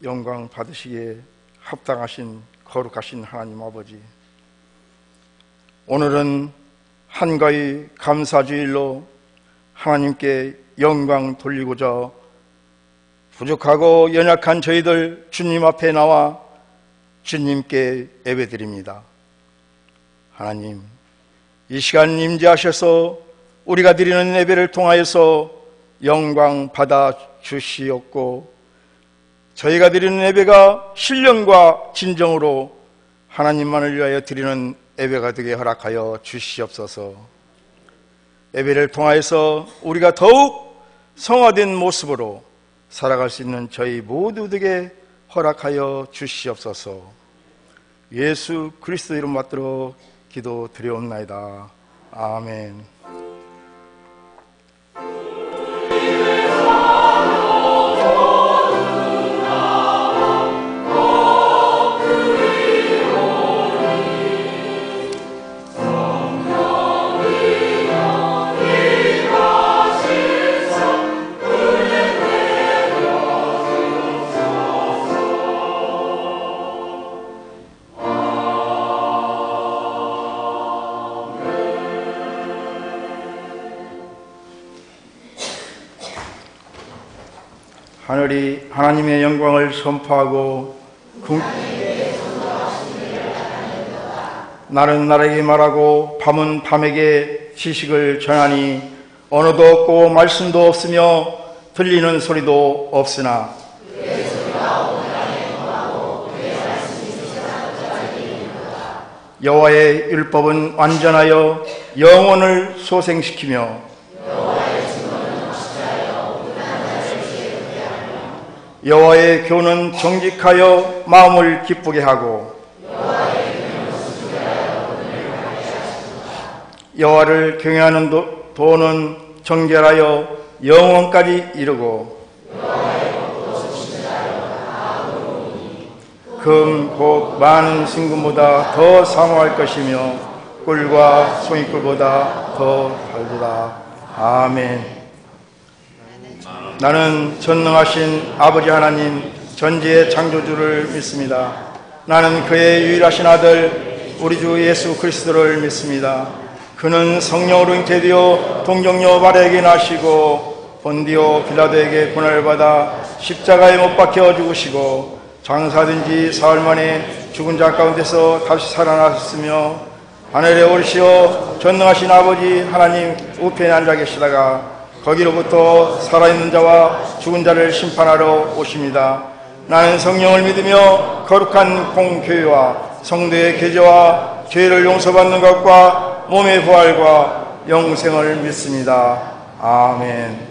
영광 받으시기에 합당하신 거룩하신 하나님 아버지, 오늘은 한가위 감사주일로 하나님께 영광 돌리고자 부족하고 연약한 저희들 주님 앞에 나와 주님께 예배드립니다. 하나님, 이 시간 임재하셔서 우리가 드리는 예배를 통하여서 영광 받아 주시옵고, 저희가 드리는 예배가 신령과 진정으로 하나님만을 위하여 드리는 예배가 되게 허락하여 주시옵소서. 예배를 통하여서 우리가 더욱 성화된 모습으로 살아갈 수 있는 저희 모두에게 허락하여 주시옵소서. 예수 그리스도 이름 받들어 기도 드려옵나이다. 아멘. 하늘이 하나님의 영광을 선포하고 날은 날에게 말하고 밤은 밤에게 지식을 전하니 언어도 없고 말씀도 없으며 들리는 소리도 없으나 여호와의 율법은 완전하여 영혼을 소생시키며 여호와의 교훈은 정직하여 마음을 기쁘게 하고 여호와를 경외하는 도는 정결하여 영원까지 이르고 금 곧 많은 신금보다 더 사모할 것이며 꿀과 송이꿀보다 더 달도다. 아멘. 나는 전능하신 아버지 하나님 전지의 창조주를 믿습니다. 나는 그의 유일하신 아들 우리 주 예수 그리스도를 믿습니다. 그는 성령으로 잉태되어 동정녀 마리아에게 나시고 본디오 빌라도에게 고난을 받아 십자가에 못 박혀 죽으시고 장사된 지 사흘 만에 죽은 자 가운데서 다시 살아나셨으며 하늘에 오르시어 전능하신 아버지 하나님 우편에 앉아 계시다가 거기로부터 살아있는 자와 죽은 자를 심판하러 오십니다. 나는 성령을 믿으며 거룩한 공교회와 성도의 교제와 죄를 용서받는 것과 몸의 부활과 영생을 믿습니다. 아멘.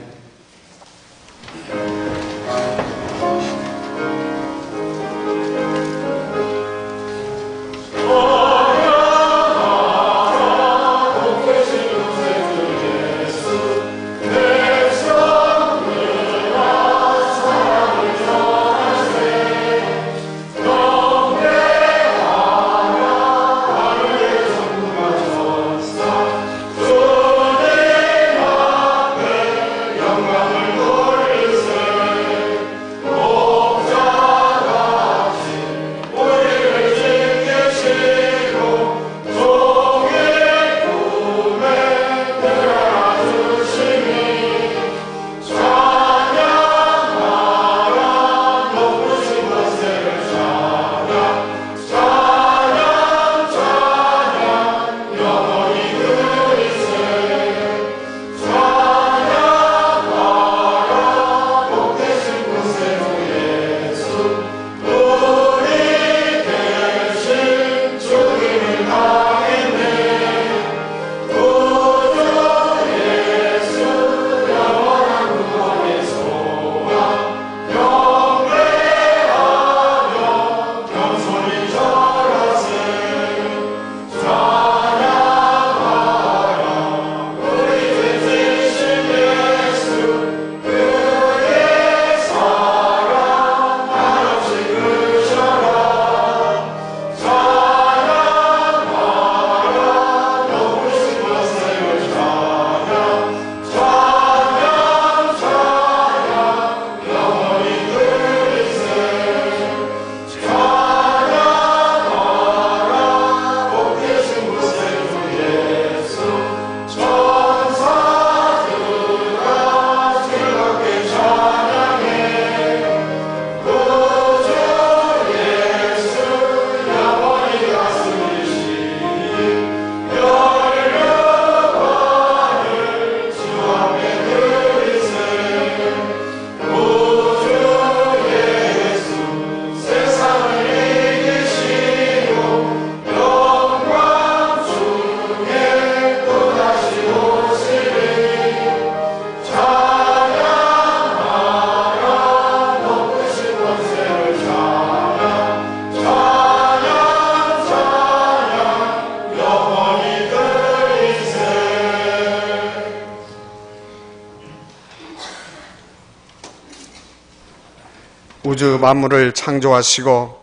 우주 만물을 창조하시고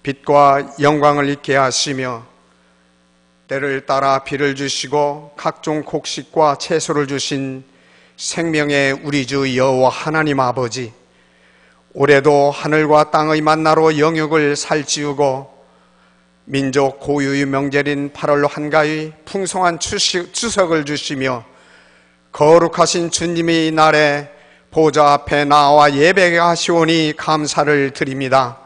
빛과 영광을 있게 하시며 때를 따라 비를 주시고 각종 곡식과 채소를 주신 생명의 우리 주 여호와 하나님 아버지, 올해도 하늘과 땅의 만나로 영역을 살찌우고 민족 고유의 명절인 8월 한가위 풍성한 추석을 주시며 거룩하신 주님의 날에 보좌 앞에 나와 예배하시오니 감사를 드립니다.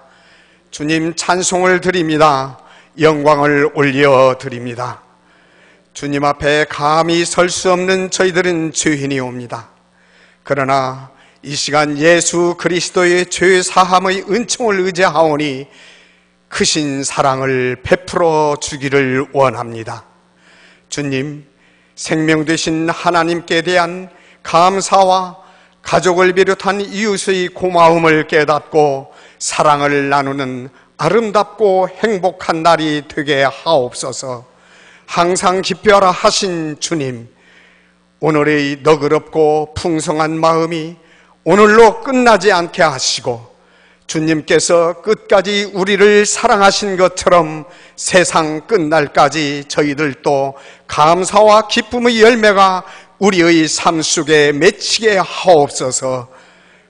주님 찬송을 드립니다. 영광을 올려드립니다. 주님 앞에 감히 설 수 없는 저희들은 죄인이옵니다. 그러나 이 시간 예수 그리스도의 죄 사함의 은총을 의지하오니 크신 사랑을 베풀어 주기를 원합니다. 주님, 생명 되신 하나님께 대한 감사와 가족을 비롯한 이웃의 고마움을 깨닫고 사랑을 나누는 아름답고 행복한 날이 되게 하옵소서. 항상 기뻐라 하신 주님, 오늘의 너그럽고 풍성한 마음이 오늘로 끝나지 않게 하시고 주님께서 끝까지 우리를 사랑하신 것처럼 세상 끝날까지 저희들도 감사와 기쁨의 열매가 우리의 삶 속에 맺히게 하옵소서.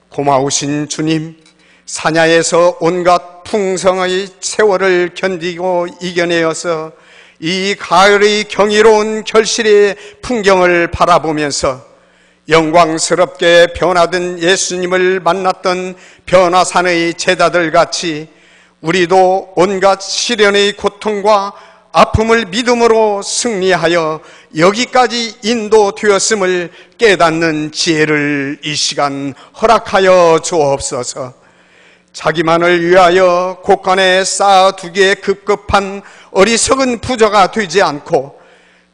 고마우신 주님, 사냐에서 온갖 풍성의 세월을 견디고 이겨내어서 이 가을의 경이로운 결실의 풍경을 바라보면서 영광스럽게 변화된 예수님을 만났던 변화산의 제자들 같이 우리도 온갖 시련의 고통과 아픔을 믿음으로 승리하여 여기까지 인도되었음을 깨닫는 지혜를 이 시간 허락하여 주옵소서. 자기만을 위하여 곳간에 쌓아두기에 급급한 어리석은 부자가 되지 않고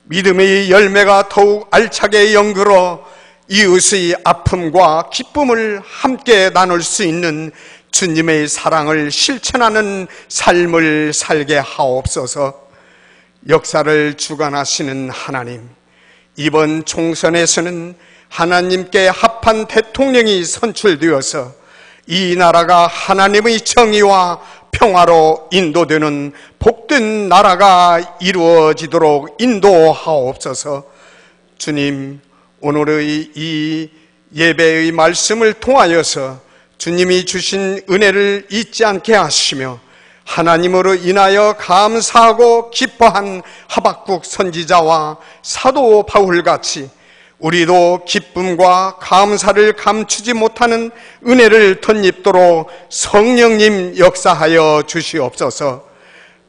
믿음의 열매가 더욱 알차게 연결어 이웃의 아픔과 기쁨을 함께 나눌 수 있는 주님의 사랑을 실천하는 삶을 살게 하옵소서. 역사를 주관하시는 하나님, 이번 총선에서는 하나님께 합한 대통령이 선출되어서 이 나라가 하나님의 정의와 평화로 인도되는 복된 나라가 이루어지도록 인도하옵소서. 주님, 오늘의 이 예배의 말씀을 통하여서 주님이 주신 은혜를 잊지 않게 하시며 하나님으로 인하여 감사하고 기뻐한 하박국 선지자와 사도 바울같이 우리도 기쁨과 감사를 감추지 못하는 은혜를 덧입도록 성령님 역사하여 주시옵소서.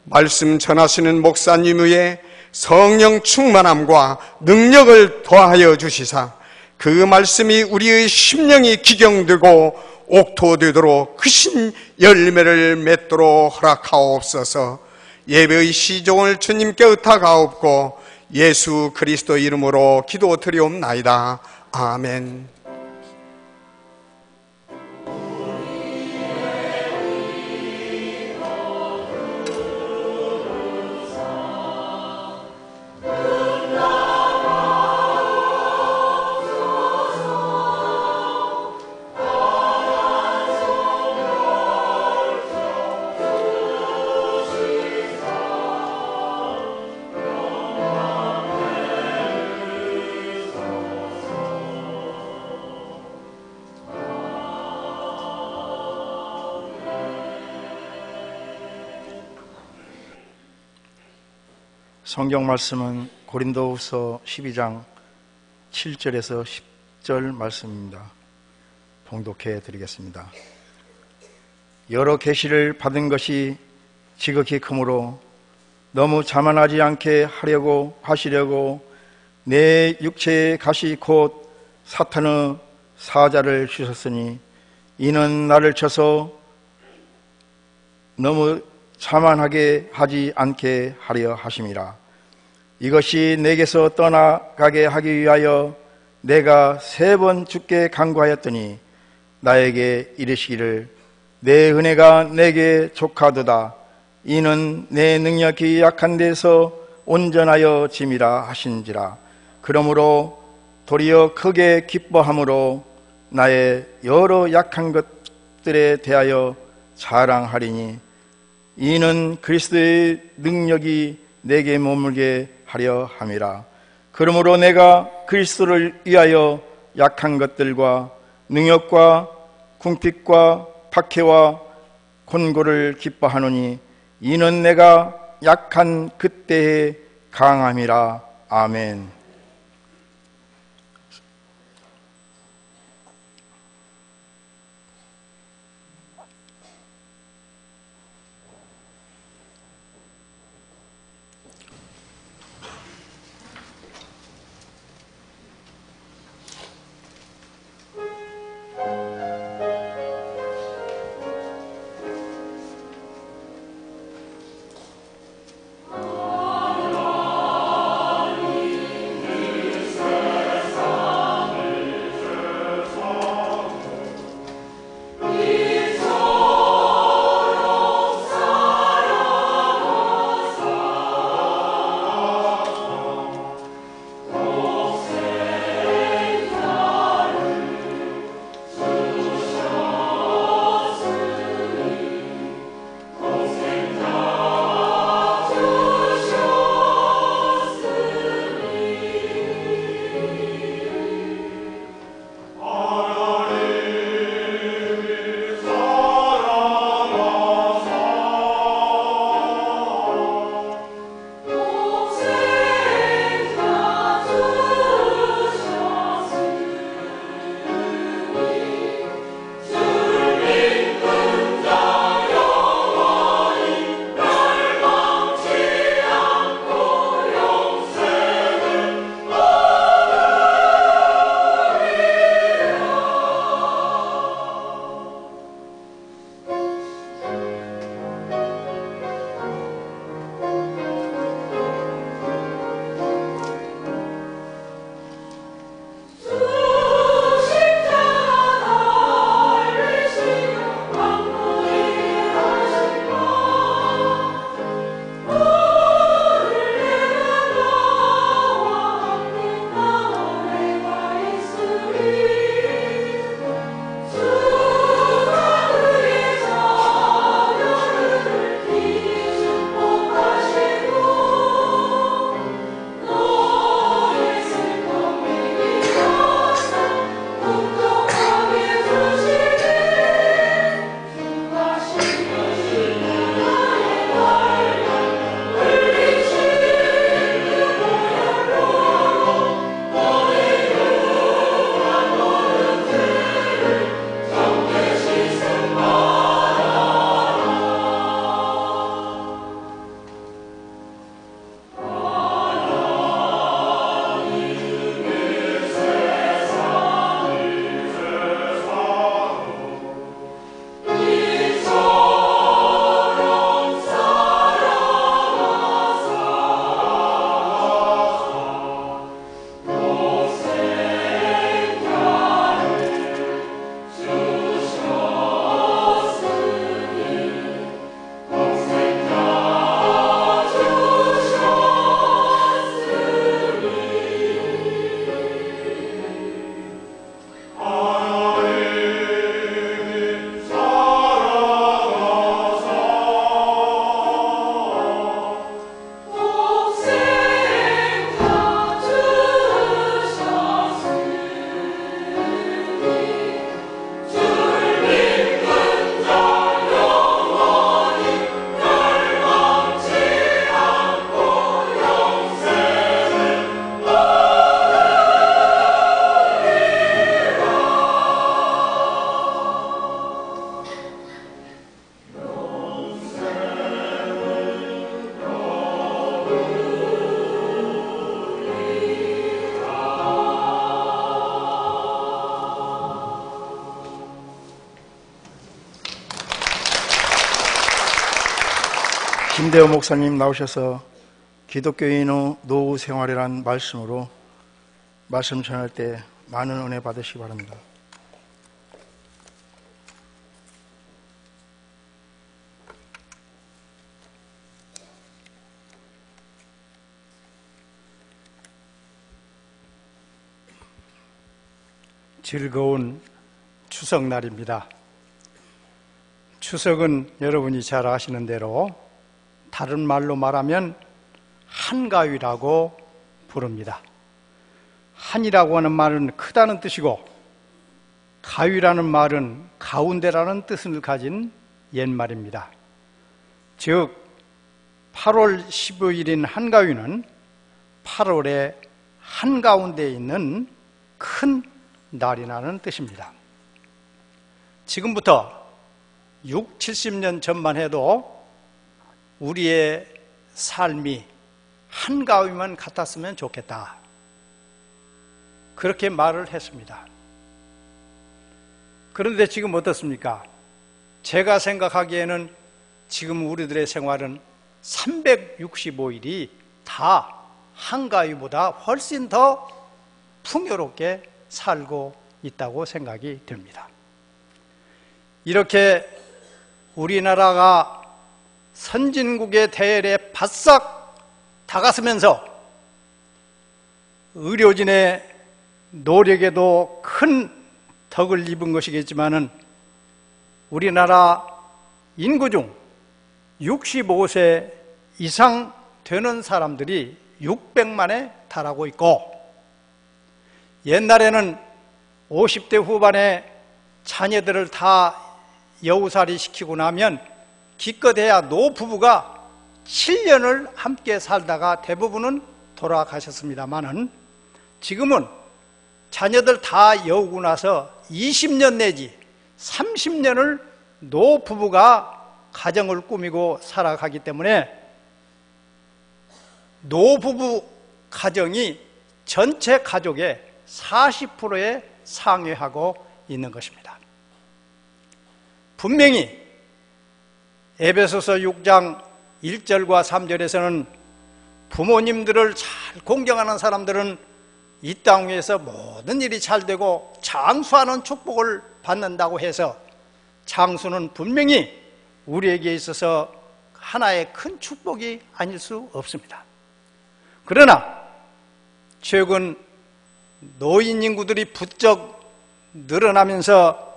말씀 전하시는 목사님 위에 성령 충만함과 능력을 더하여 주시사 그 말씀이 우리의 심령이 기경되고 옥토되도록 크신 열매를 맺도록 허락하옵소서. 예배의 시종을 주님께 의탁하옵고 예수 그리스도 이름으로 기도드리옵나이다. 아멘. 성경 말씀은 고린도후서 12장 7절에서 10절 말씀입니다. 봉독해 드리겠습니다. 여러 계시를 받은 것이 지극히 크므로 너무 자만하지 않게 하시려고 내 육체의 가시 곧 사탄의 사자를 주셨으니 이는 나를 쳐서 너무 자만하게 하지 않게 하려 하심이라. 이것이 내게서 떠나가게 하기 위하여 내가 3번 주께 간구하였더니 나에게 이르시기를 내 은혜가 내게 족하도다. 이는 내 능력이 약한 데서 온전하여 짐이라 하신지라. 그러므로 도리어 크게 기뻐함으로 나의 여러 약한 것들 것들에 대하여 자랑하리니 이는 그리스도의 능력이 내게 머물게 하려 함이라. 그러므로 내가 그리스도를 위하여 약한 것들과 능력과 궁핍과 박해와 곤고를 기뻐하노니 이는 내가 약한 그때의 강함이라. 아멘. 김대호 목사님 나오셔서 기독교인의 노후 생활이란 말씀으로 말씀 전할 때 많은 은혜 받으시기 바랍니다. 즐거운 추석날입니다. 추석은 여러분이 잘 아시는 대로 다른 말로 말하면 한가위라고 부릅니다. 한이라고 하는 말은 크다는 뜻이고 가위라는 말은 가운데라는 뜻을 가진 옛말입니다. 즉 8월 15일인 한가위는 8월의 한가운데에 있는 큰 날이라는 뜻입니다. 지금부터 6, 70년 전만 해도 우리의 삶이 한가위만 같았으면 좋겠다, 그렇게 말을 했습니다. 그런데 지금 어떻습니까? 제가 생각하기에는 지금 우리들의 생활은 365일이 다 한가위보다 훨씬 더 풍요롭게 살고 있다고 생각이 듭니다. 이렇게 우리나라가 선진국의 대열에 바싹 다가서면서 의료진의 노력에도 큰 덕을 입은 것이겠지만은 우리나라 인구 중 65세 이상 되는 사람들이 600만에 달하고 있고, 옛날에는 50대 후반에 자녀들을 다 여우살이 시키고 나면 기껏해야 노부부가 7년을 함께 살다가 대부분은 돌아가셨습니다마는 지금은 자녀들 다 여우고 나서 20년 내지 30년을 노부부가 가정을 꾸미고 살아가기 때문에 노부부 가정이 전체 가족의 40%에 상회하고 있는 것입니다. 분명히 에베소서 6장 1절과 3절에서는 부모님들을 잘 공경하는 사람들은 이 땅 위에서 모든 일이 잘 되고 장수하는 축복을 받는다고 해서 장수는 분명히 우리에게 있어서 하나의 큰 축복이 아닐 수 없습니다. 그러나 최근 노인 인구들이 부쩍 늘어나면서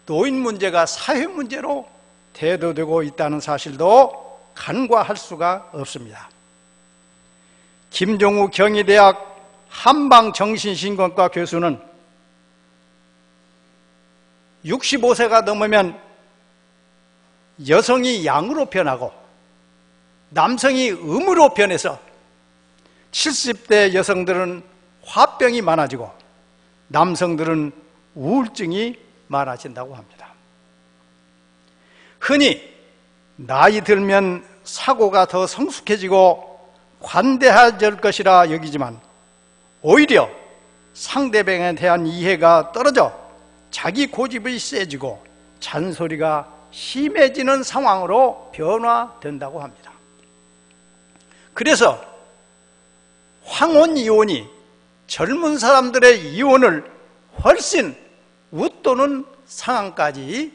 노인 문제가 사회 문제로 대두되고 있다는 사실도 간과할 수가 없습니다. 김종우 경희대학 한방정신신경과 교수는 65세가 넘으면 여성이 양으로 변하고 남성이 음으로 변해서 70대 여성들은 화병이 많아지고 남성들은 우울증이 많아진다고 합니다. 흔히 나이 들면 사고가 더 성숙해지고 관대해질 것이라 여기지만 오히려 상대방에 대한 이해가 떨어져 자기 고집이 세지고 잔소리가 심해지는 상황으로 변화된다고 합니다. 그래서 황혼 이혼이 젊은 사람들의 이혼을 훨씬 웃도는 상황까지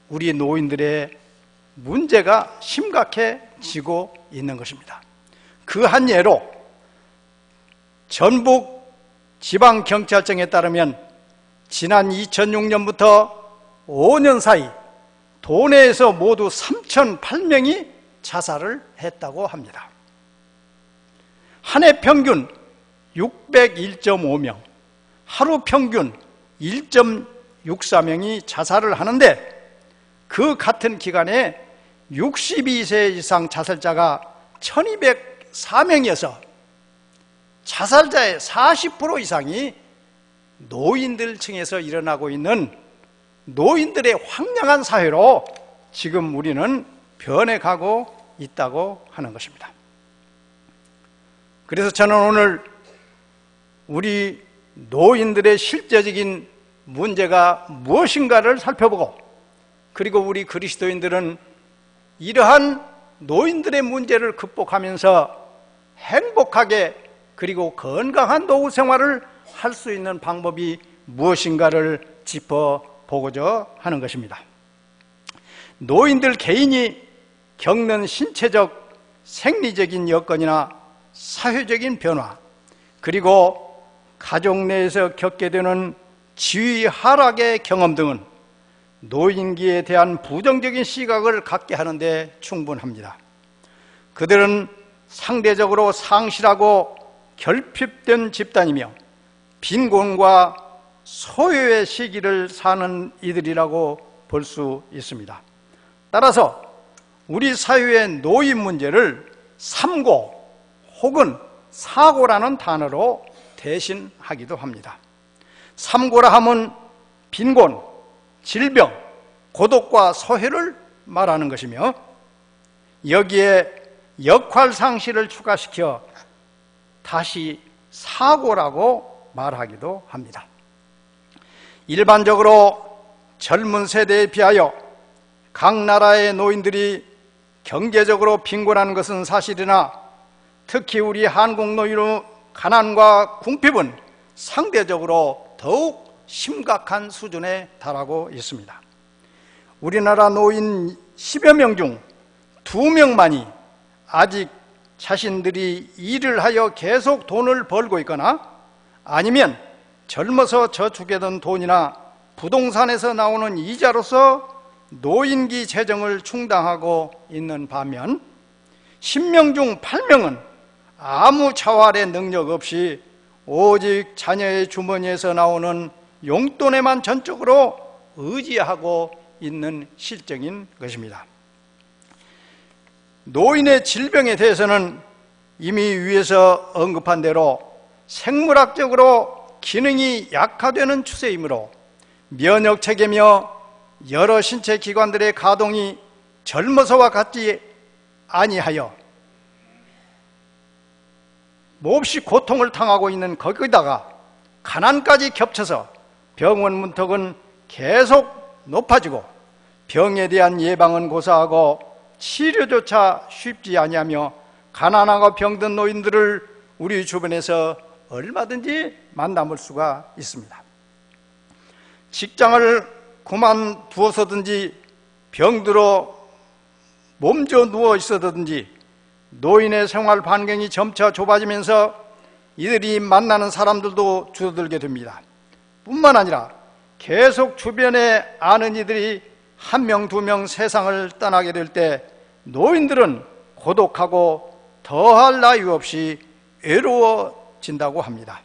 우리 노인들의 문제가 심각해지고 있는 것입니다. 그 한 예로 전북 지방경찰청에 따르면 지난 2006년부터 5년 사이 도내에서 모두 3,008명이 자살을 했다고 합니다. 한 해 평균 601.5명, 하루 평균 1.64명이 자살을 하는데 그 같은 기간에 62세 이상 자살자가 1,204명이어서 자살자의 40% 이상이 노인들 층에서 일어나고 있는 노인들의 황량한 사회로 지금 우리는 변해가고 있다고 하는 것입니다. 그래서 저는 오늘 우리 노인들의 실제적인 문제가 무엇인가를 살펴보고, 그리고 우리 그리스도인들은 이러한 노인들의 문제를 극복하면서 행복하게 그리고 건강한 노후 생활을 할 수 있는 방법이 무엇인가를 짚어보고자 하는 것입니다. 노인들 개인이 겪는 신체적, 생리적인 여건이나 사회적인 변화, 그리고 가족 내에서 겪게 되는 지위 하락의 경험 등은 노인기에 대한 부정적인 시각을 갖게 하는데 충분합니다. 그들은 상대적으로 상실하고 결핍된 집단이며 빈곤과 소외의 시기를 사는 이들이라고 볼 수 있습니다. 따라서 우리 사회의 노인 문제를 삼고 혹은 사고라는 단어로 대신하기도 합니다. 삼고라 하면 빈곤, 질병, 고독과 소외를 말하는 것이며 여기에 역할 상실을 추가시켜 다시 사고라고 말하기도 합니다. 일반적으로 젊은 세대에 비하여 각 나라의 노인들이 경제적으로 빈곤한 것은 사실이나 특히 우리 한국 노인의 가난과 궁핍은 상대적으로 더욱 심각한 수준에 달하고 있습니다. 우리나라 노인 10여 명 중 2명만이 아직 자신들이 일을 하여 계속 돈을 벌고 있거나 아니면 젊어서 저축해둔 돈이나 부동산에서 나오는 이자로서 노인기 재정을 충당하고 있는 반면 10명 중 8명은 아무 자활의 능력 없이 오직 자녀의 주머니에서 나오는 용돈에만 전적으로 의지하고 있는 실정인 것입니다. 노인의 질병에 대해서는 이미 위에서 언급한 대로 생물학적으로 기능이 약화되는 추세이므로 면역체계며 여러 신체 기관들의 가동이 젊어서와 같지 아니하여 몹시 고통을 당하고 있는 거기다가 가난까지 겹쳐서 병원 문턱은 계속 높아지고 병에 대한 예방은 고사하고 치료조차 쉽지 아니하며 가난하고 병든 노인들을 우리 주변에서 얼마든지 만나볼 수가 있습니다. 직장을 그만두어서든지 병들어 몸져 누워 있어든지 노인의 생활 반경이 점차 좁아지면서 이들이 만나는 사람들도 줄어들게 됩니다. 뿐만 아니라 계속 주변에 아는 이들이 1명, 2명 세상을 떠나게 될 때 노인들은 고독하고 더할 나위 없이 외로워진다고 합니다.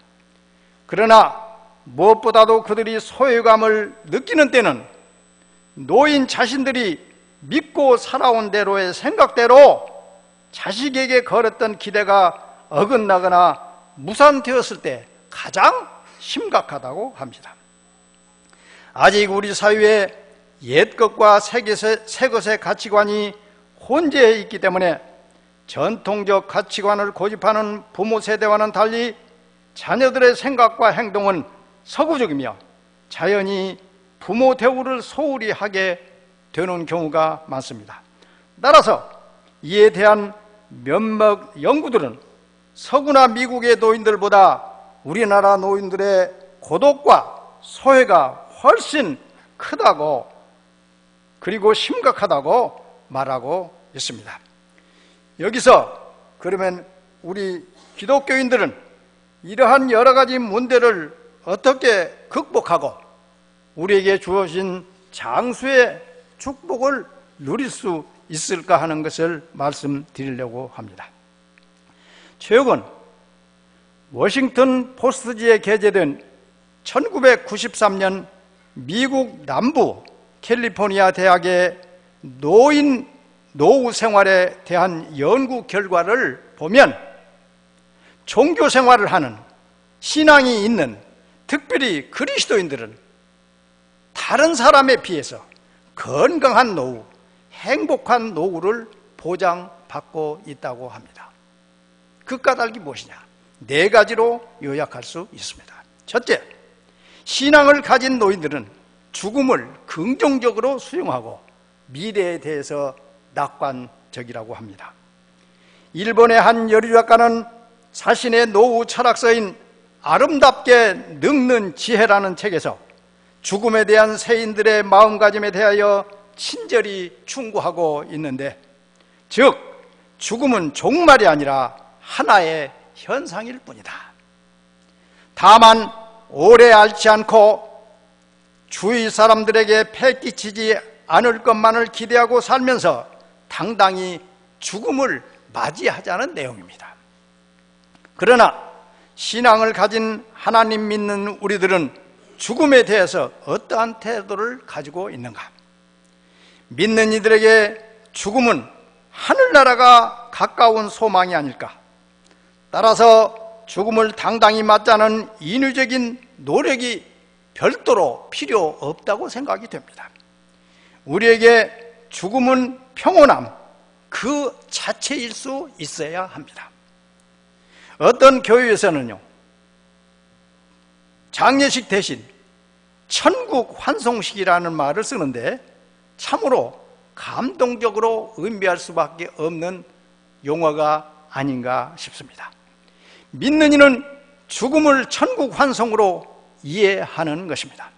그러나 무엇보다도 그들이 소외감을 느끼는 때는 노인 자신들이 믿고 살아온 대로의 생각대로 자식에게 걸었던 기대가 어긋나거나 무산되었을 때 가장 심각하다고 합니다. 아직 우리 사회에 옛것과 새것의 가치관이 혼재해 있기 때문에 전통적 가치관을 고집하는 부모 세대와는 달리 자녀들의 생각과 행동은 서구적이며 자연히 부모 대우를 소홀히 하게 되는 경우가 많습니다. 따라서 이에 대한 몇몇 연구들은 서구나 미국의 노인들보다 우리나라 노인들의 고독과 소외가 훨씬 크다고 그리고 심각하다고 말하고 있습니다. 여기서 그러면 우리 기독교인들은 이러한 여러 가지 문제를 어떻게 극복하고 우리에게 주어진 장수의 축복을 누릴 수 있을까 하는 것을 말씀드리려고 합니다. 최근 워싱턴 포스트지에 게재된 1993년 미국 남부 캘리포니아 대학의 노후 생활에 대한 연구 결과를 보면 종교 생활을 하는 신앙이 있는 특별히 그리스도인들은 다른 사람에 비해서 건강한 노후, 행복한 노후를 보장받고 있다고 합니다. 그 까닭이 무엇이냐? 4가지로 요약할 수 있습니다. 첫째, 신앙을 가진 노인들은 죽음을 긍정적으로 수용하고 미래에 대해서 낙관적이라고 합니다. 일본의 한 여류작가는 자신의 노후 철학서인 아름답게 늙는 지혜라는 책에서 죽음에 대한 세인들의 마음가짐에 대하여 친절히 충고하고 있는데, 즉 죽음은 종말이 아니라 하나의 현상일 뿐이다. 다만 오래 앓지 않고 주위 사람들에게 폐 끼치지 않을 것만을 기대하고 살면서 당당히 죽음을 맞이하자는 내용입니다. 그러나 신앙을 가진 하나님 믿는 우리들은 죽음에 대해서 어떠한 태도를 가지고 있는가? 믿는 이들에게 죽음은 하늘나라가 가까운 소망이 아닐까? 따라서 죽음을 당당히 맞자는 인위적인 노력이 별도로 필요 없다고 생각이 됩니다. 우리에게 죽음은 평온함 그 자체일 수 있어야 합니다. 어떤 교회에서는요, 장례식 대신 천국 환송식이라는 말을 쓰는데 참으로 감동적으로 의미할 수밖에 없는 용어가 아닌가 싶습니다. 믿는 이는 죽음을 천국 환송으로 이해하는 것입니다.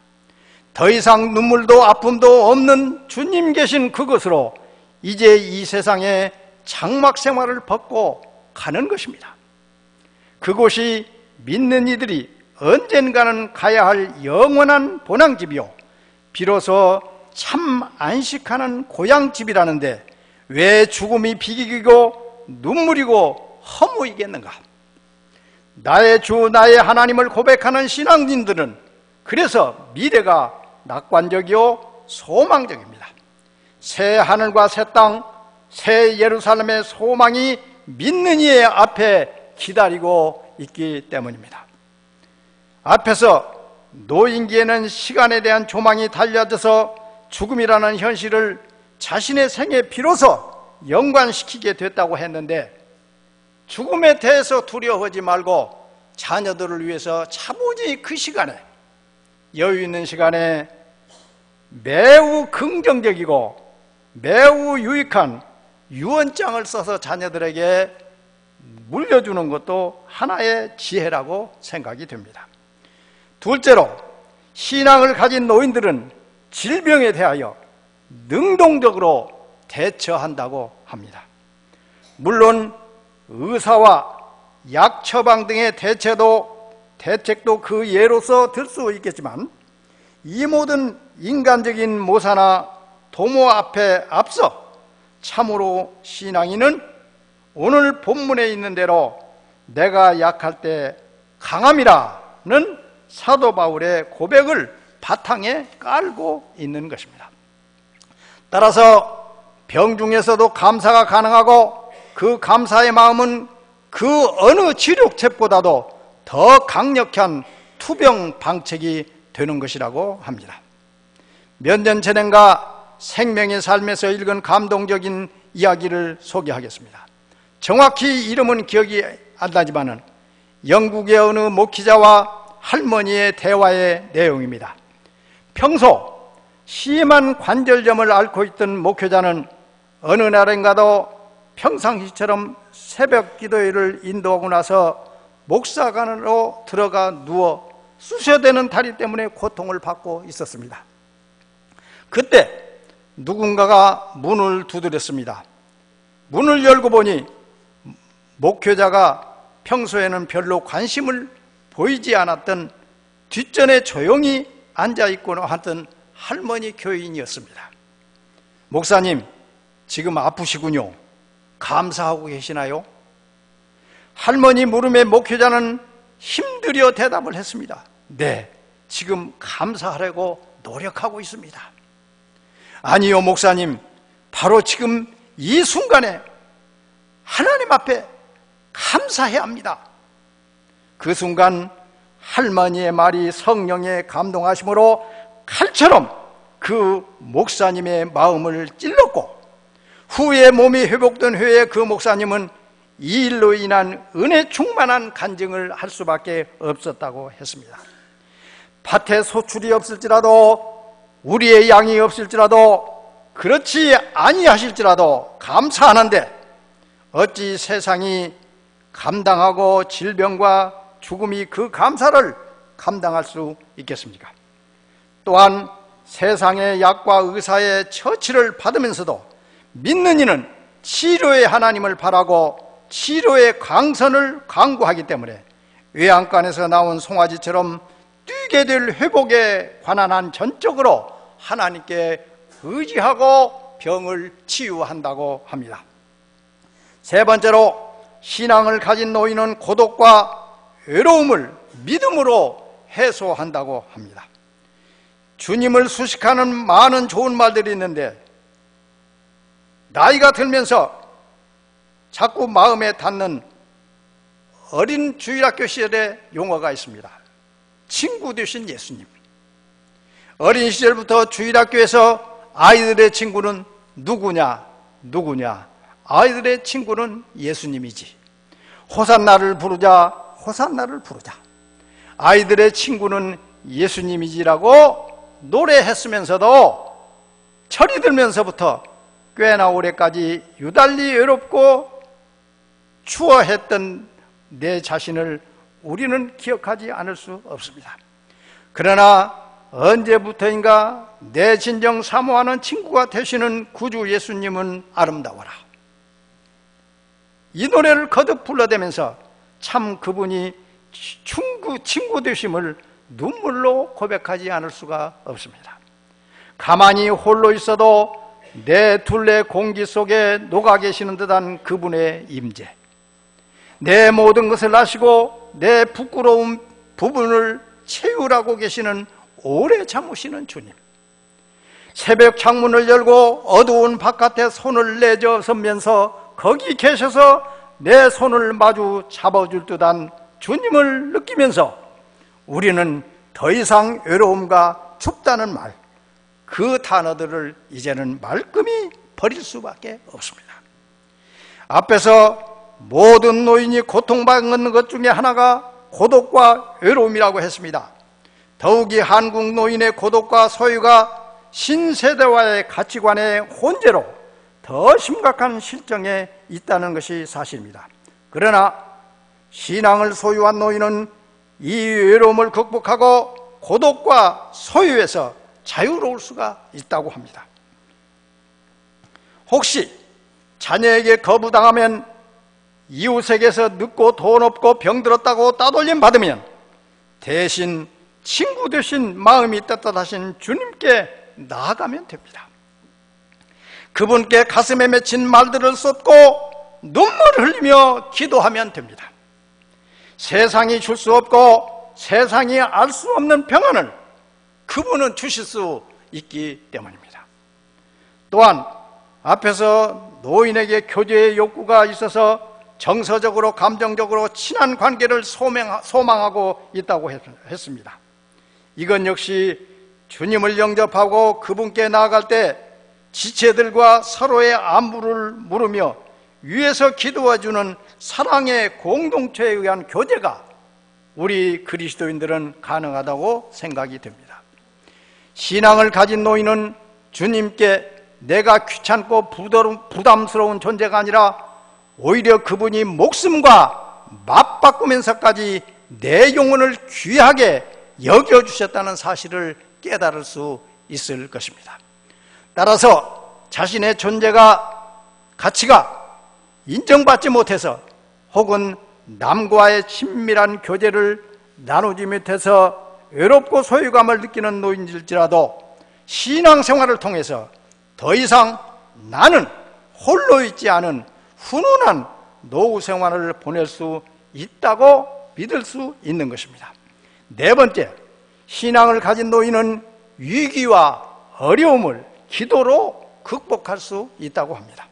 더 이상 눈물도 아픔도 없는 주님 계신 그곳으로 이제 이 세상의 장막 생활을 벗고 가는 것입니다. 그곳이 믿는 이들이 언젠가는 가야 할 영원한 본향집이요, 비로소 참 안식하는 고향집이라는데 왜 죽음이 비기고 눈물이고 허무이겠는가? 나의 주 나의 하나님을 고백하는 신앙인들은 그래서 미래가 낙관적이요 소망적입니다. 새 하늘과 새 땅, 새 예루살렘의 소망이 믿는 이의 앞에 기다리고 있기 때문입니다. 앞에서 노인기에는 시간에 대한 조망이 달려져서 죽음이라는 현실을 자신의 생에 비로소 연관시키게 됐다고 했는데, 죽음에 대해서 두려워하지 말고 자녀들을 위해서 차분히 그 시간에, 여유 있는 시간에 매우 긍정적이고 매우 유익한 유언장을 써서 자녀들에게 물려주는 것도 하나의 지혜라고 생각이 됩니다. 둘째로, 신앙을 가진 노인들은 질병에 대하여 능동적으로 대처한다고 합니다. 물론 의사와 약 처방 등의 대책도 그 예로서 들 수 있겠지만, 이 모든 인간적인 모사나 도모 앞에 앞서 참으로 신앙인은 오늘 본문에 있는 대로 내가 약할 때 강함이라는 사도 바울의 고백을 바탕에 깔고 있는 것입니다. 따라서 병 중에서도 감사가 가능하고 그 감사의 마음은 그 어느 치료책보다도 더 강력한 투병 방책이 되는 것이라고 합니다. 몇 년 전인가 생명의 삶에서 읽은 감동적인 이야기를 소개하겠습니다. 정확히 이름은 기억이 안 나지만은 영국의 어느 목회자와 할머니의 대화의 내용입니다. 평소 심한 관절염을 앓고 있던 목회자는 어느 날인가도 평상시처럼 새벽 기도회를 인도하고 나서 목사관으로 들어가 누워 쑤셔대는 다리 때문에 고통을 받고 있었습니다. 그때 누군가가 문을 두드렸습니다. 문을 열고 보니 목회자가 평소에는 별로 관심을 보이지 않았던 뒷전에 조용히 앉아있거나 하던 할머니 교인이었습니다. 목사님, 지금 아프시군요. 감사하고 계시나요? 할머니 물음에 목회자는 힘들여 대답을 했습니다. 네, 지금 감사하려고 노력하고 있습니다. 아니요, 목사님, 바로 지금 이 순간에 하나님 앞에 감사해야 합니다. 그 순간 할머니의 말이 성령의 감동하심으로 칼처럼 그 목사님의 마음을 찔렀고, 후에 몸이 회복된 후에 그 목사님은 이 일로 인한 은혜 충만한 간증을 할 수밖에 없었다고 했습니다. 밭에 소출이 없을지라도, 우리의 양이 없을지라도, 그렇지 아니하실지라도 감사하는데 어찌 세상이 감당하고 질병과 죽음이 그 감사를 감당할 수 있겠습니까? 또한 세상의 약과 의사의 처치를 받으면서도 믿는 이는 치료의 하나님을 바라고 치료의 강선을 강구하기 때문에 외양간에서 나온 송아지처럼 뛰게 될 회복에 관한 한 전적으로 하나님께 의지하고 병을 치유한다고 합니다. 세 번째로 신앙을 가진 노인은 고독과 외로움을 믿음으로 해소한다고 합니다. 주님을 수식하는 많은 좋은 말들이 있는데 나이가 들면서 자꾸 마음에 닿는 어린 주일학교 시절의 용어가 있습니다. 친구 되신 예수님. 어린 시절부터 주일학교에서 아이들의 친구는 누구냐? 아이들의 친구는 예수님이지. 호산나를 부르자, 호산나를 부르자. 아이들의 친구는 예수님이지라고 노래했으면서도 철이 들면서부터 꽤나 오래까지 유달리 외롭고 추워했던 내 자신을 우리는 기억하지 않을 수 없습니다. 그러나 언제부터인가 내 진정 사모하는 친구가 되시는 구주 예수님은 아름다워라. 이 노래를 거듭 불러대면서 참 그분이 친구 되심을 눈물로 고백하지 않을 수가 없습니다. 가만히 홀로 있어도 내 둘레 공기 속에 녹아 계시는 듯한 그분의 임재, 내 모든 것을 아시고 내 부끄러운 부분을 채우라고 계시는 오래 참으시는 주님, 새벽 창문을 열고 어두운 바깥에 손을 내저 서면서 거기 계셔서 내 손을 마주 잡아줄 듯한 주님을 느끼면서 우리는 더 이상 외로움과 춥다는 말, 그 단어들을 이제는 말끔히 버릴 수밖에 없습니다. 앞에서 모든 노인이 고통받는 것 중에 하나가 고독과 외로움이라고 했습니다. 더욱이 한국 노인의 고독과 소유가 신세대와의 가치관의 혼재로 더 심각한 실정에 있다는 것이 사실입니다. 그러나 신앙을 소유한 노인은 이 외로움을 극복하고 고독과 소유에서 자유로울 수가 있다고 합니다. 혹시 자녀에게 거부당하면 이웃에게서 늦고 돈 없고 병들었다고 따돌림 받으면 대신 친구 되신 마음이 떳떳하신 주님께 나아가면 됩니다. 그분께 가슴에 맺힌 말들을 쏟고 눈물을 흘리며 기도하면 됩니다. 세상이 줄 수 없고 세상이 알 수 없는 평안을 그분은 주실 수 있기 때문입니다. 또한 앞에서 노인에게 교제의 욕구가 있어서 정서적으로 감정적으로 친한 관계를 소망하고 있다고 했습니다. 이건 역시 주님을 영접하고 그분께 나아갈 때 지체들과 서로의 안부를 물으며 위에서 기도해주는 사랑의 공동체에 의한 교제가 우리 그리스도인들은 가능하다고 생각이 됩니다. 신앙을 가진 노인은 주님께 내가 귀찮고 부담스러운 존재가 아니라 오히려 그분이 목숨과 맞바꾸면서까지 내 영혼을 귀하게 여겨주셨다는 사실을 깨달을 수 있을 것입니다. 따라서 자신의 존재가 가치가 인정받지 못해서 혹은 남과의 친밀한 교제를 나누지 못해서 외롭고 소유감을 느끼는 노인일지라도 신앙생활을 통해서 더 이상 나는 홀로 있지 않은 훈훈한 노후 생활을 보낼 수 있다고 믿을 수 있는 것입니다. 네 번째, 신앙을 가진 노인은 위기와 어려움을 기도로 극복할 수 있다고 합니다.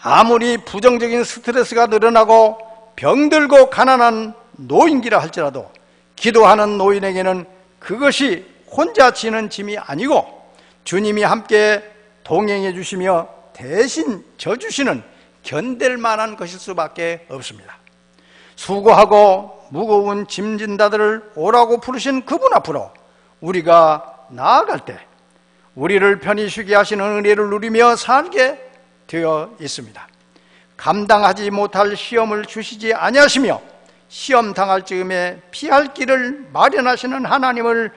아무리 부정적인 스트레스가 늘어나고 병들고 가난한 노인기라 할지라도 기도하는 노인에게는 그것이 혼자 지는 짐이 아니고 주님이 함께 동행해 주시며 대신 져주시는 견딜 만한 것일 수밖에 없습니다. 수고하고 무거운 짐진다들을 오라고 부르신 그분 앞으로 우리가 나아갈 때 우리를 편히 쉬게 하시는 은혜를 누리며 살게 되어 있습니다. 감당하지 못할 시험을 주시지 아니하시며 시험 당할 즈음에 피할 길을 마련하시는 하나님을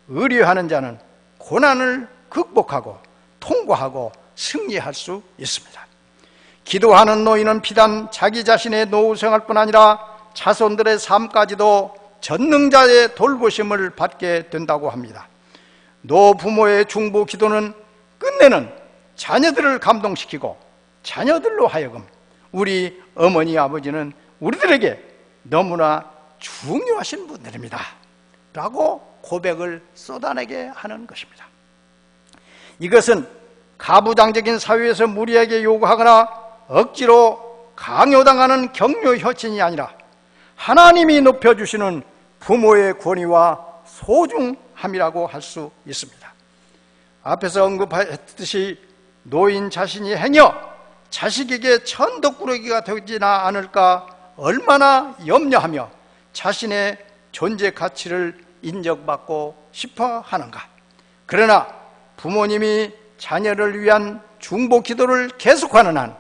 의뢰하는 자는 고난을 극복하고 통과하고 승리할 수 있습니다. 기도하는 노인은 비단 자기 자신의 노후 생활뿐 아니라 자손들의 삶까지도 전능자의 돌보심을 받게 된다고 합니다. 노부모의 중보 기도는 끝내는 자녀들을 감동시키고 자녀들로 하여금 우리 어머니 아버지는 우리들에게 너무나 중요하신 분들입니다 라고 고백을 쏟아내게 하는 것입니다. 이것은 가부장적인 사회에서 무리하게 요구하거나 억지로 강요당하는 격려 효친이 아니라 하나님이 높여주시는 부모의 권위와 소중함이라고 할 수 있습니다. 앞에서 언급했듯이 노인 자신이 행여 자식에게 천덕꾸러기가 되지나 않을까 얼마나 염려하며 자신의 존재 가치를 인정받고 싶어 하는가. 그러나 부모님이 자녀를 위한 중보 기도를 계속하는 한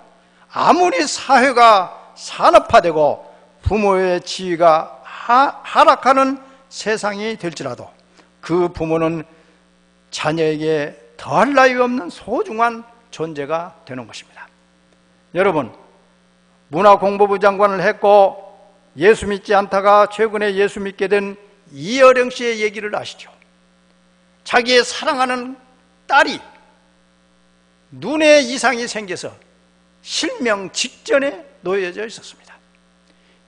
아무리 사회가 산업화되고 부모의 지위가 하락하는 세상이 될지라도 그 부모는 자녀에게 더할 나위 없는 소중한 존재가 되는 것입니다. 여러분, 문화공보부 장관을 했고 예수 믿지 않다가 최근에 예수 믿게 된 이어령 씨의 얘기를 아시죠? 자기의 사랑하는 딸이 눈에 이상이 생겨서 실명 직전에 놓여져 있었습니다.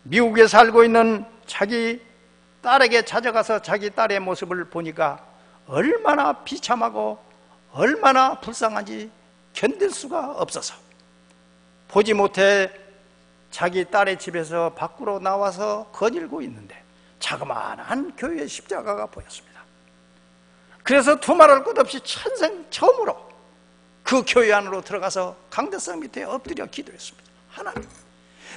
미국에 살고 있는 자기 딸에게 찾아가서 자기 딸의 모습을 보니까 얼마나 비참하고 얼마나 불쌍한지 견딜 수가 없어서 보지 못해 자기 딸의 집에서 밖으로 나와서 거닐고 있는데 자그마한 교회의 십자가가 보였습니다. 그래서 두말할 것 없이 천생 처음으로 그 교회 안으로 들어가서 강대상 밑에 엎드려 기도했습니다. 하나님,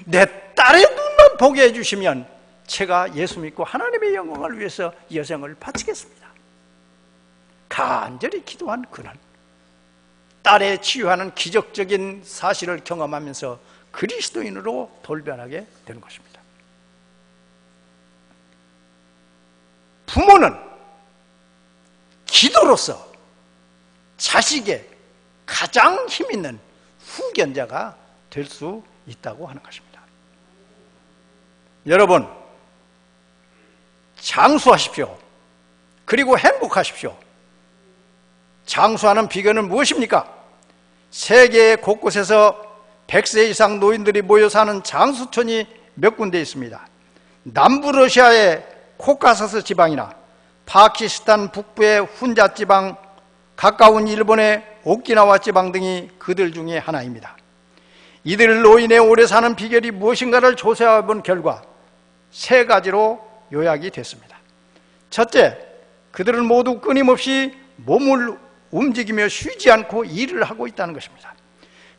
내 딸의 눈만 보게 해주시면 제가 예수 믿고 하나님의 영광을 위해서 여생을 바치겠습니다. 간절히 기도한 그는 딸의 치유하는 기적적인 사실을 경험하면서 그리스도인으로 돌변하게 되는 것입니다. 부모는 기도로서 자식의 가장 힘있는 후견자가 될 수 있다고 하는 것입니다. 여러분, 장수하십시오. 그리고 행복하십시오. 장수하는 비결은 무엇입니까? 세계 곳곳에서 100세 이상 노인들이 모여 사는 장수촌이 몇 군데 있습니다. 남부 러시아의 코카서스 지방이나 파키스탄 북부의 훈자 지방, 가까운 일본의 오키나와 지방 등이 그들 중에 하나입니다. 이들 노인의 오래 사는 비결이 무엇인가를 조사해 본 결과 3가지로 요약이 됐습니다. 첫째, 그들은 모두 끊임없이 몸을 움직이며 쉬지 않고 일을 하고 있다는 것입니다.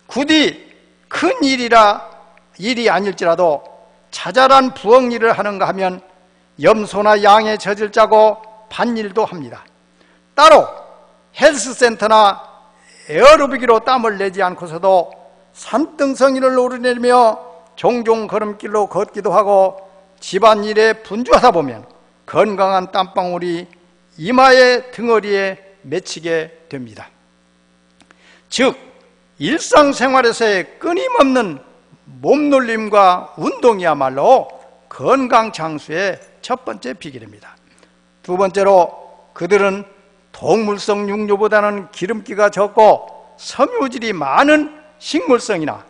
부디 큰 일이 아닐지라도 자잘한 부엌 일을 하는가 하면 염소나 양의 젖을 짜고 밭일도 합니다. 따로 헬스센터나 에어로빅으로 땀을 내지 않고서도 산등성이를 오르내리며 종종 걸음길로 걷기도 하고 집안일에 분주하다 보면 건강한 땀방울이 이마의 등허리에 맺히게 됩니다. 즉, 일상생활에서의 끊임없는 몸놀림과 운동이야말로 건강 장수의 첫 번째 비결입니다. 두 번째로, 그들은 동물성 육류보다는 기름기가 적고 섬유질이 많은 식물성이나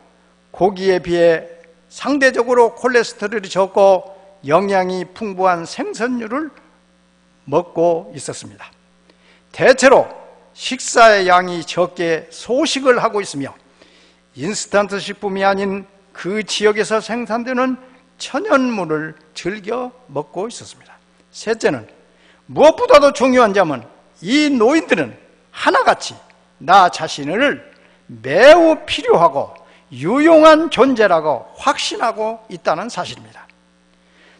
고기에 비해 상대적으로 콜레스테롤이 적고 영양이 풍부한 생선류를 먹고 있었습니다. 대체로 식사의 양이 적게 소식을 하고 있으며 인스턴트 식품이 아닌 그 지역에서 생산되는 천연물을 즐겨 먹고 있었습니다. 셋째는, 무엇보다도 중요한 점은 이 노인들은 하나같이 나 자신을 매우 필요하고 유용한 존재라고 확신하고 있다는 사실입니다.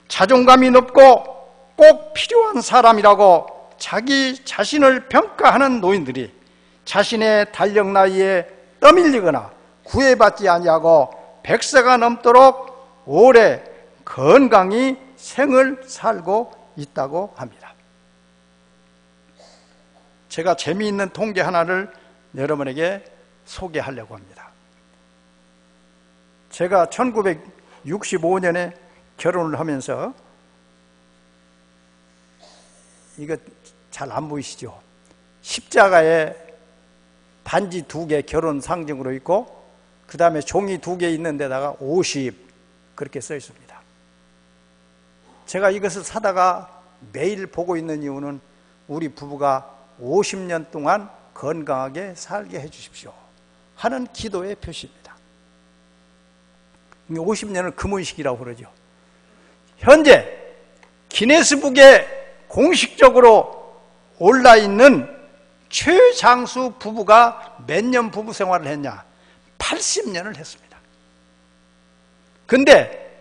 자존감이 높고 꼭 필요한 사람이라고 자기 자신을 평가하는 노인들이 자신의 달력 나이에 떠밀리거나 구애받지 아니하고 100세가 넘도록 오래 건강히 생을 살고 있다고 합니다. 제가 재미있는 통계 하나를 여러분에게 소개하려고 합니다. 제가 1965년에 결혼을 하면서 이거 잘 안 보이시죠? 십자가에 반지 2개 결혼 상징으로 있고 그 다음에 종이 2개 있는 데다가 50 그렇게 써 있습니다. 제가 이것을 사다가 매일 보고 있는 이유는 우리 부부가 50년 동안 건강하게 살게 해주십시오 하는 기도의 표시입니다. 50년을 금혼식이라고 그러죠. 현재 기네스북에 공식적으로 올라있는 최장수 부부가 몇 년 부부 생활을 했냐? 80년을 했습니다. 근데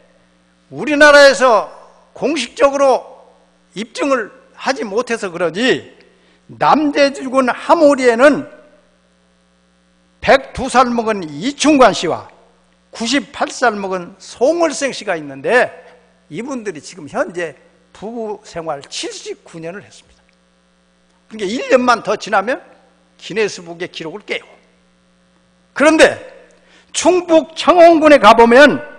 우리나라에서 공식적으로 입증을 하지 못해서 그러지 남대주군 하모리에는 102살 먹은 이충관 씨와 98살 먹은 송을생 씨가 있는데 이분들이 지금 현재 부부 생활 79년을 했습니다. 그러니까 1년만 더 지나면 기네스북의 기록을 깨요. 그런데 충북 청원군에 가보면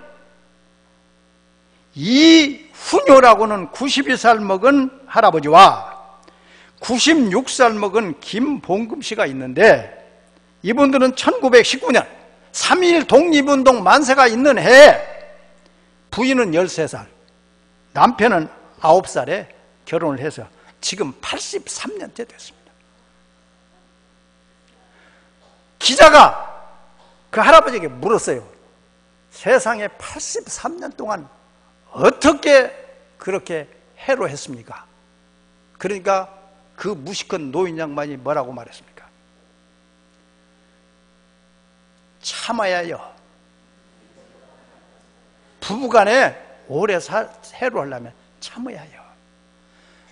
이훈효라고는 92살 먹은 할아버지와 96살 먹은 김봉금 씨가 있는데 이분들은 1919년 3.1 독립운동 만세가 있는 해에 부인은 13살, 남편은 9살에 결혼을 해서 지금 83년째 됐습니다. 기자가 그 할아버지에게 물었어요. 세상에 83년 동안 어떻게 그렇게 해로했습니까? 그러니까 그 무식한 노인 양반이 뭐라고 말했습니까? 참아야요. 부부간에 오래 해로하려면 참아야 해요.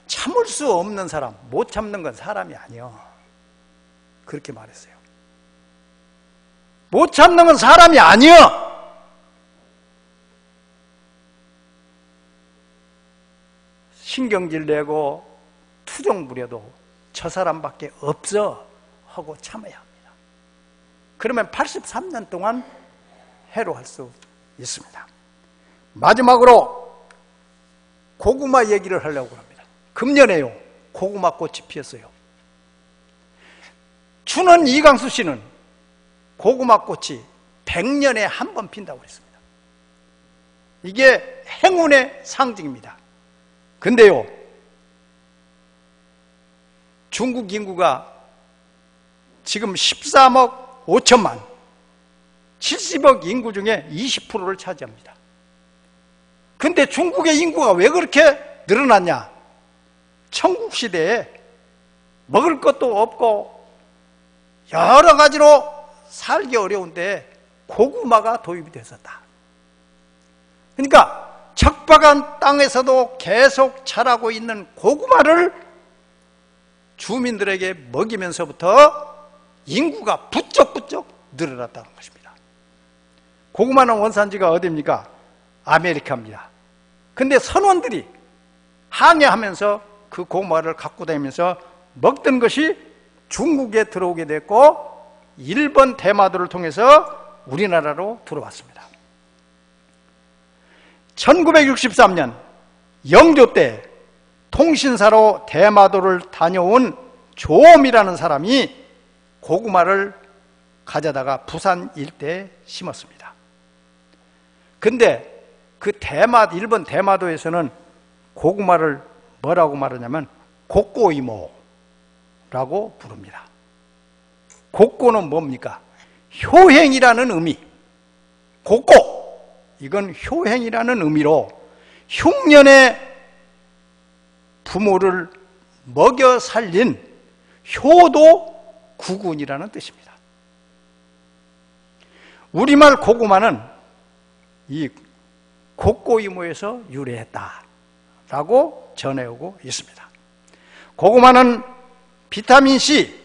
참을 수 없는 사람, 못 참는 건 사람이 아니요. 그렇게 말했어요. 못 참는 건 사람이 아니요. 신경질 내고 투정 부려도 저 사람밖에 없어 하고 참아야 합니다. 그러면 83년 동안 해로할 수 있습니다. 마지막으로 고구마 얘기를 하려고 합니다. 금년에요, 고구마 꽃이 피었어요. 춘원 이강수 씨는 고구마 꽃이 100년에 한 번 핀다고 했습니다. 이게 행운의 상징입니다. 근데요, 중국 인구가 지금 13억 5천만, 70억 인구 중에 20%를 차지합니다. 근데 중국의 인구가 왜 그렇게 늘어났냐? 천국시대에 먹을 것도 없고 여러 가지로 살기 어려운데 고구마가 도입이 됐었다. 그러니까 척박한 땅에서도 계속 자라고 있는 고구마를 주민들에게 먹이면서부터 인구가 부쩍부쩍 늘어났다는 것입니다. 고구마는 원산지가 어디입니까? 아메리카입니다. 근데 선원들이 항해하면서 그 고구마를 갖고 다니면서 먹던 것이 중국에 들어오게 됐고 일본 대마도를 통해서 우리나라로 들어왔습니다. 1963년 영조 때 통신사로 대마도를 다녀온 조엄이라는 사람이 고구마를 가져다가 부산 일대에 심었습니다. 근데 그 일본 대마도에서는 고구마를 뭐라고 말하냐면 곡고이모라고 부릅니다. 곡고는 뭡니까? 효행이라는 의미. 곡고, 이건 효행이라는 의미로 흉년의 부모를 먹여 살린 효도 구군이라는 뜻입니다. 우리말 고구마는 이 곡고이모에서 유래했다라고 전해오고 있습니다. 고구마는 비타민C,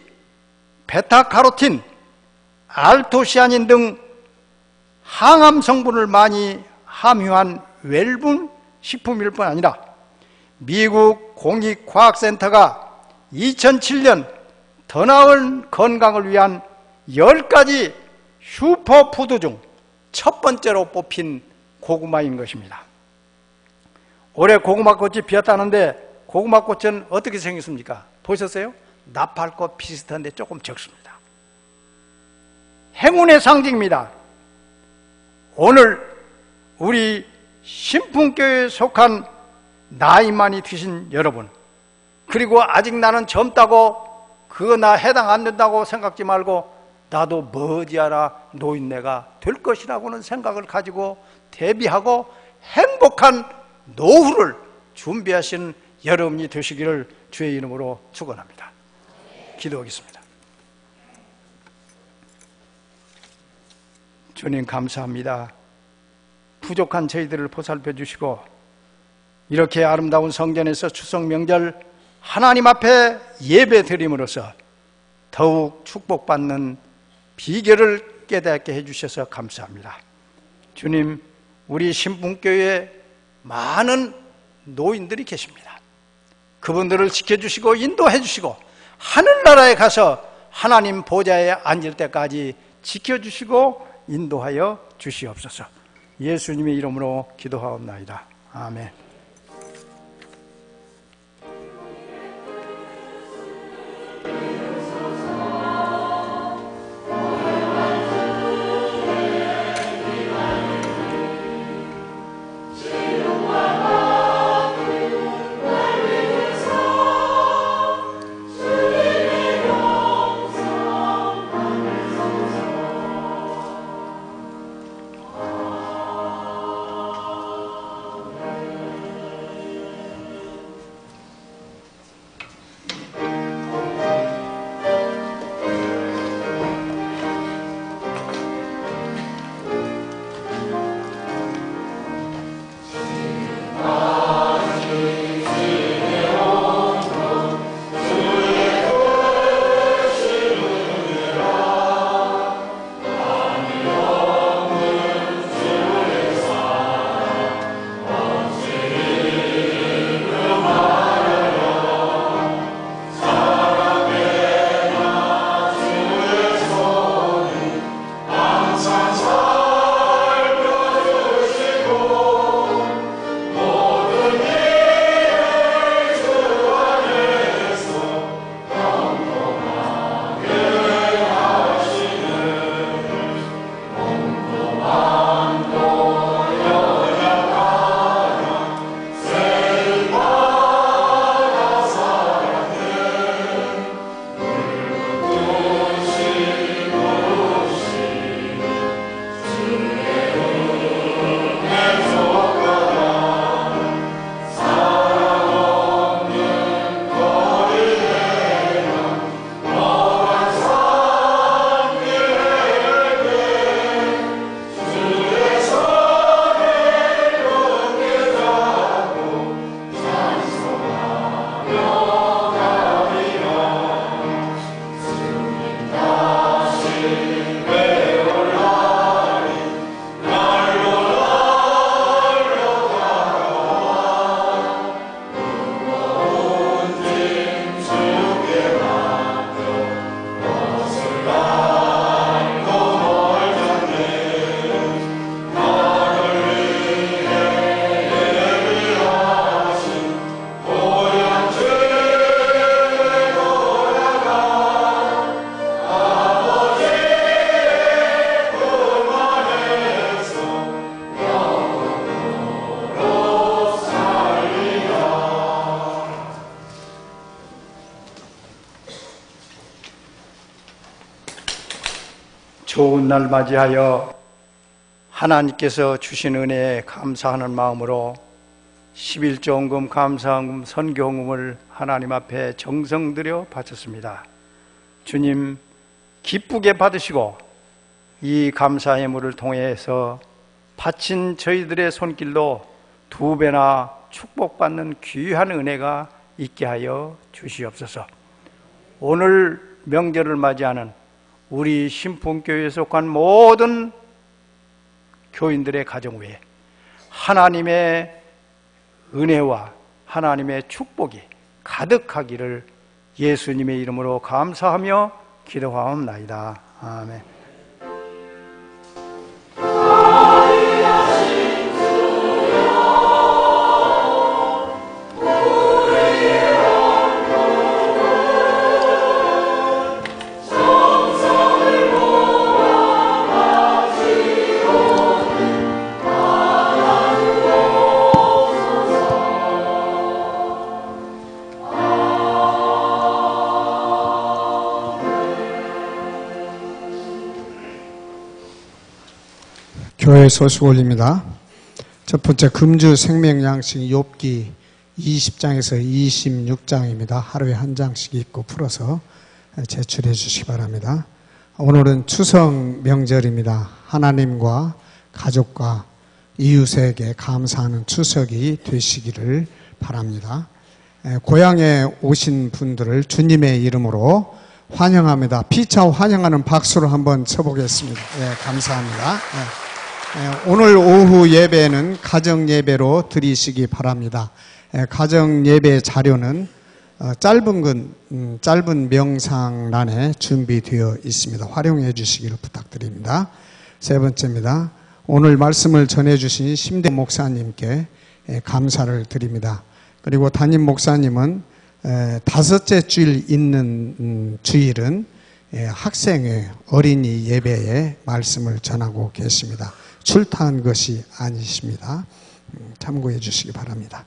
베타카로틴, 알토시아닌 등 항암 성분을 많이 함유한 웰분 식품일 뿐 아니라 미국 공익과학센터가 2007년 더 나은 건강을 위한 10가지 슈퍼푸드 중 첫 번째로 뽑힌 고구마인 것입니다. 올해 고구마 꽃이 피었다는데 고구마꽃은 어떻게 생겼습니까? 보셨어요? 나팔꽃 비슷한데 조금 적습니다. 행운의 상징입니다. 오늘 우리 신풍교회에 속한 나이 많이 드신 여러분, 그리고 아직 나는 젊다고 그거 나 해당 안 된다고 생각지 말고 나도 머지않아 노인네가 될 것이라고는 생각을 가지고 대비하고 행복한 노후를 준비하신 여러분이 되시기를 주의 이름으로 축원합니다. 기도하겠습니다. 주님 감사합니다. 부족한 저희들을 보살펴 주시고 이렇게 아름다운 성전에서 추석 명절 하나님 앞에 예배 드림으로써 더욱 축복받는 비결을 깨닫게 해주셔서 감사합니다. 주님, 우리 신풍교회에 많은 노인들이 계십니다. 그분들을 지켜주시고 인도해 주시고 하늘나라에 가서 하나님 보좌에 앉을 때까지 지켜주시고 인도하여 주시옵소서. 예수님의 이름으로 기도하옵나이다. 아멘. 좋은 날 맞이하여 하나님께서 주신 은혜에 감사하는 마음으로 11조헌금 감사헌금 선교헌금을 하나님 앞에 정성 들여 바쳤습니다. 주님 기쁘게 받으시고 이 감사의 물을 통해서 바친 저희들의 손길로 2배나 축복받는 귀한 은혜가 있게 하여 주시옵소서. 오늘 명절을 맞이하는 우리 신풍교회에 속한 모든 교인들의 가정 위에 하나님의 은혜와 하나님의 축복이 가득하기를 예수님의 이름으로 감사하며 기도하옵나이다. 아멘. 우리 교회 소식 올립니다. 첫 번째 금주 생명양식 욥기 20장에서 26장입니다. 하루에 한 장씩 읽고 풀어서 제출해 주시기 바랍니다. 오늘은 추석 명절입니다. 하나님과 가족과 이웃에게 감사하는 추석이 되시기를 바랍니다. 고향에 오신 분들을 주님의 이름으로 환영합니다. 피차 환영하는 박수를 한번 쳐보겠습니다. 감사합니다. 오늘 오후 예배는 가정 예배로 드리시기 바랍니다. 가정 예배 자료는 짧은 명상란에 준비되어 있습니다. 활용해 주시기를 부탁드립니다. 세 번째입니다. 오늘 말씀을 전해주신 심대 목사님께 감사를 드립니다. 그리고 담임 목사님은 다섯째 주일 있는 주일은 학생회 어린이 예배에 말씀을 전하고 계십니다. 출타한 것이 아니십니다. 참고해 주시기 바랍니다.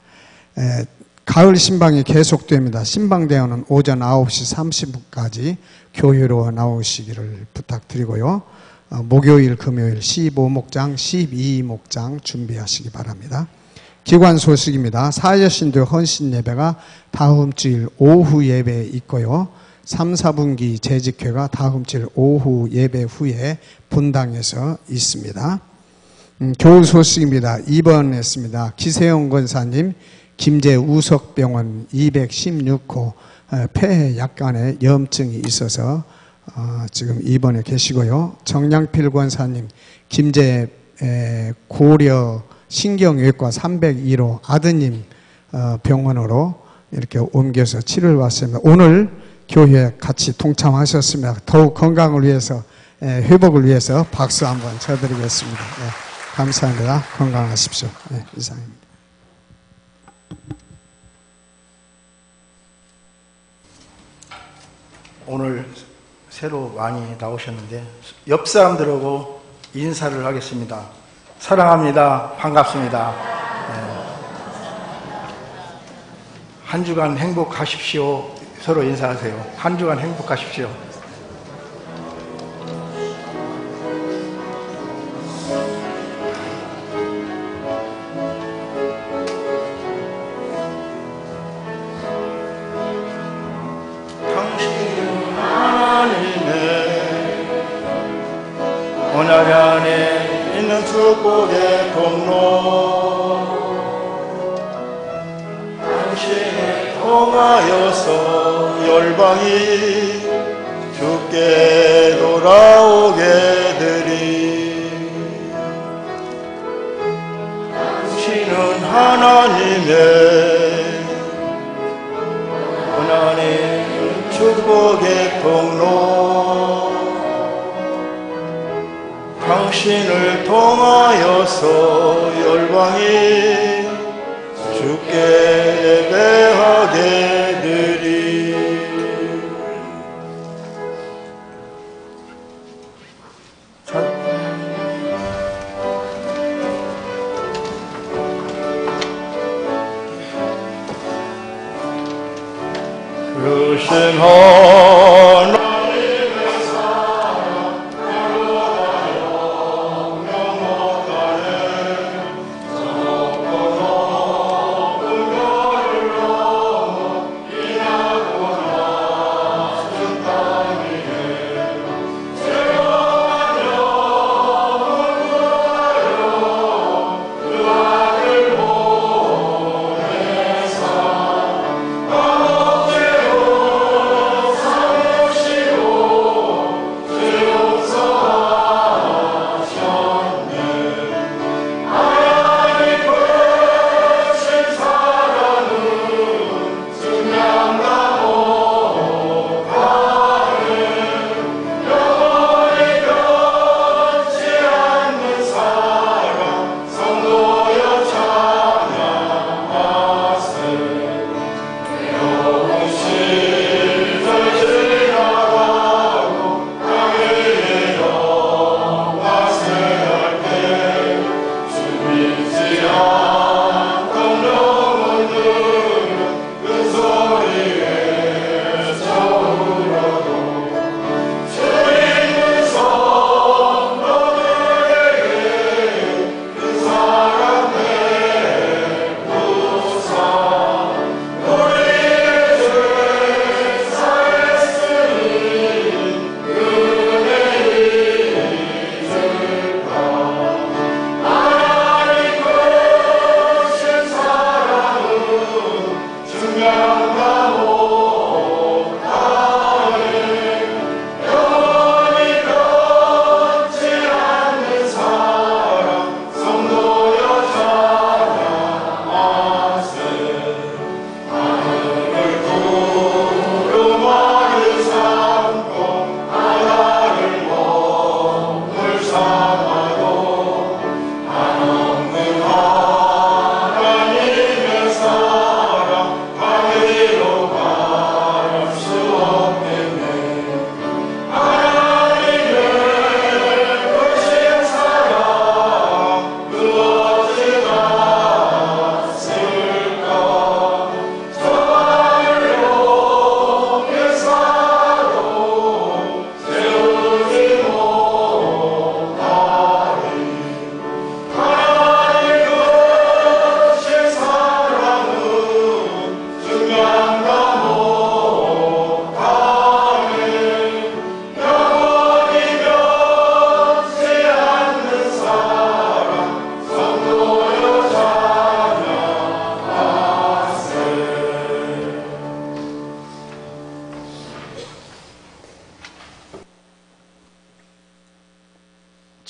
가을 신방이 계속됩니다. 신방대원은 오전 9시 30분까지 교회로 나오시기를 부탁드리고요. 목요일, 금요일 15목장, 12목장 준비하시기 바랍니다. 기관 소식입니다. 사여신도 헌신 예배가 다음 주일 오후 예배에 있고요. 3, 4분기 재직회가 다음 주일 오후 예배 후에 분당에서 있습니다. 교우 소식입니다. 입원했습니다. 기세영 권사님 김제 우석병원 216호 폐에 약간의 염증이 있어서 지금 입원해 계시고요. 정량필 권사님 김제 고려 신경외과 301호 아드님 병원으로 이렇게 옮겨서 치료를 받습니다. 오늘 교회에 같이 동참하셨습니다. 더욱 건강을 위해서 회복을 위해서 박수 한번 쳐드리겠습니다. 감사합니다. 건강하십시오. 이상입니다. 오늘 새로 많이 나오셨는데 옆 사람들하고 인사를 하겠습니다. 사랑합니다. 반갑습니다. 한 주간 행복하십시오. 서로 인사하세요. 한 주간 행복하십시오. 당신은 하나님의 언약 안에 있는 축복의 통로, 당신을 통하여서 열방이 주께 돌아오게 되리. 당신은 하나님의 하나님 축복의 통로, 당신을 통하여서 열방이 주께 예배하게 되리. 크신 하나님의 사랑 나로가요 영원하네. 높고 높은 별을 넘어 인하고 낮은 땅 위에 새로운 영을 구하여 그 아들 보내사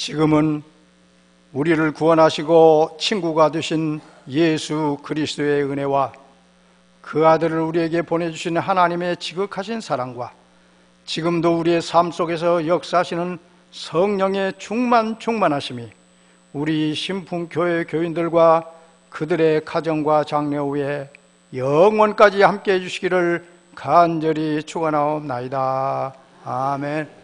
지금은 우리를 구원하시고 친구가 되신 예수 그리스도의 은혜와 그 아들을 우리에게 보내주신 하나님의 지극하신 사랑과 지금도 우리의 삶 속에서 역사하시는 성령의 충만하심이 우리 신풍교회 교인들과 그들의 가정과 장래후에 영원까지 함께해 주시기를 간절히 축원하옵나이다. 아멘.